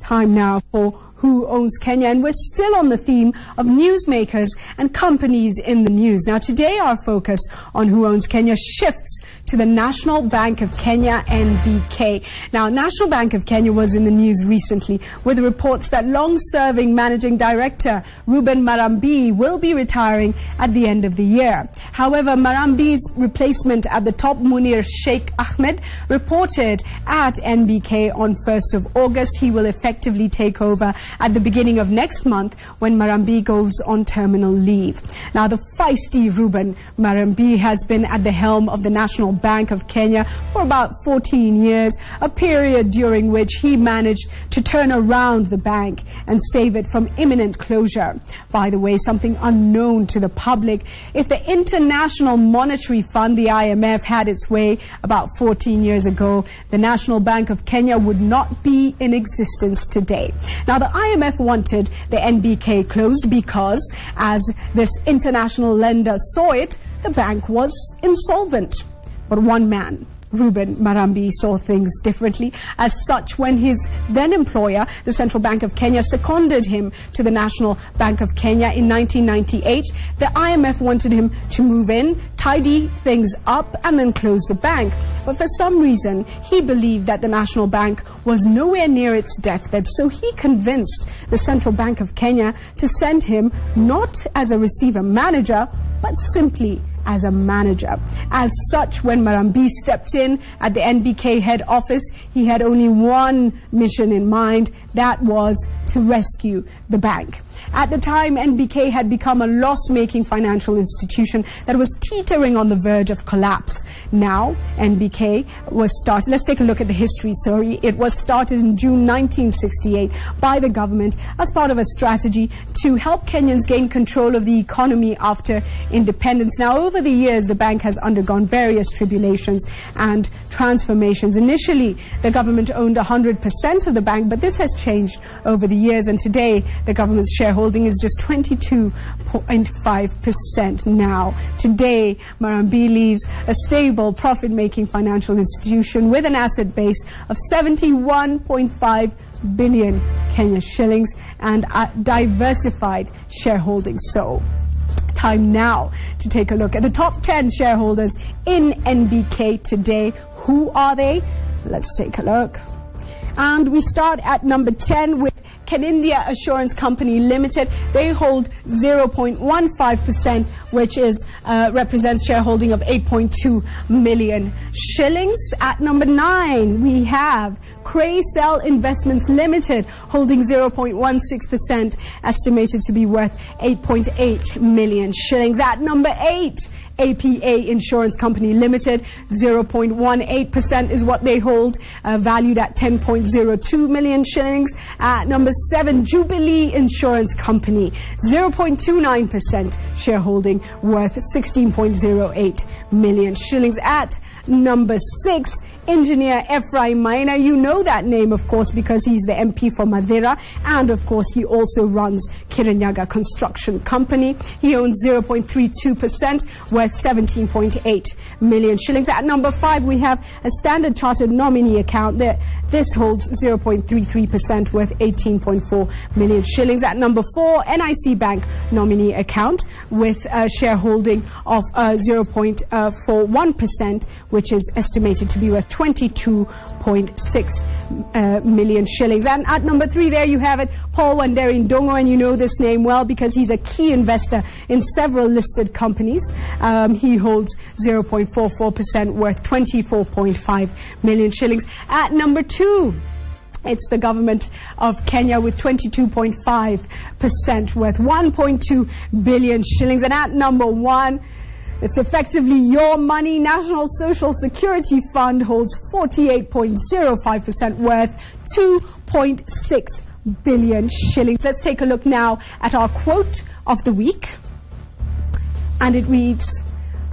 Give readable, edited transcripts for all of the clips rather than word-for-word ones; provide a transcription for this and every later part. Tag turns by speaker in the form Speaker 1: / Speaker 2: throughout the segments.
Speaker 1: Time now for Who Owns Kenya, and we're still on the theme of newsmakers and companies in the news. Now today our focus on Who Owns Kenya shifts to the National Bank of Kenya, NBK. Now National Bank of Kenya was in the news recently with reports that long-serving Managing Director Reuben Marambi will be retiring at the end of the year. However, Marambi's replacement at the top, Munir Sheikh Ahmed, reported at NBK on 1st of August. He will effectively take over at the beginning of next month when Marambi goes on terminal leave. Now the feisty Reuben Marambi has been at the helm of the National Bank of Kenya for about 14 years, a period during which he managed to turn around the bank and save it from imminent closure. By the way, something unknown to the public, if the International Monetary Fund, the IMF, had its way about 14 years ago, the National Bank of Kenya would not be in existence today. Now the IMF wanted the NBK closed because, as this international lender saw it, the bank was insolvent. But one man, Reuben Marambi, saw things differently. As such, when his then employer, the Central Bank of Kenya, seconded him to the National Bank of Kenya in 1998, the IMF wanted him to move in, tidy things up, and then close the bank. But for some reason, he believed that the National Bank was nowhere near its deathbed, so he convinced the Central Bank of Kenya to send him not as a receiver manager, but simply as a manager. As such, when Marambi stepped in at the NBK head office, he had only one mission in mind, that was to rescue the bank. At the time, NBK had become a loss-making financial institution that was teetering on the verge of collapse. Now, NBK was started, let's take a look at the history, sorry. It was started in June 1968 by the government as part of a strategy to help Kenyans gain control of the economy after independence. Now, over the years, the bank has undergone various tribulations and transformations. Initially, the government owned 100% of the bank, but this has changed over the years, and today the government's shareholding is just 22.5% now. Today, Marambi leaves a stable, profit-making financial institution with an asset base of 71.5 billion Kenya shillings and a diversified shareholding. So, time now to take a look at the top 10 shareholders in NBK today. Who are they? Let's take a look. And we start at number 10 with India Insurance Co Ltd. They hold 0.15%, which is represents shareholding of 8.2 million shillings. At number 9, we have Craysell Investments Limited, holding 0.16%, estimated to be worth 8.8 million shillings. At number 8, APA Insurance Company Limited, 0.18% is what they hold, valued at 10.02 million shillings. At number 7, Jubilee Insurance Company, 0.29% shareholding, worth 16.08 million shillings. At number 6, Engineer Ephraim Maina. You know that name, of course, because he's the MP for Madeira, and of course he also runs Kirinyaga Construction Company. He owns 0.32%, worth 17.8 million shillings. At number 5, we have a Standard Chartered nominee account. This holds 0.33%, worth 18.4 million shillings. At number 4, NIC Bank nominee account with a shareholding of 0.41%, which is estimated to be worth 22.6 million shillings. And at number 3, there you have it, Paul Wanderi Ndongo, and you know this name well because he's a key investor in several listed companies. He holds 0.44%, worth 24.5 million shillings. At number 2, it's the government of Kenya with 22.5%, worth 1.2 billion shillings. And at number 1, it's effectively your money. National Social Security Fund holds 48.05%, worth 2.6 billion shillings. Let's take a look now at our quote of the week. And it reads,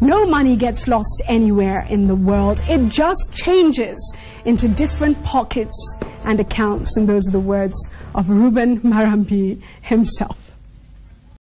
Speaker 1: "No money gets lost anywhere in the world. It just changes into different pockets and accounts." And those are the words of Reuben Marambi himself.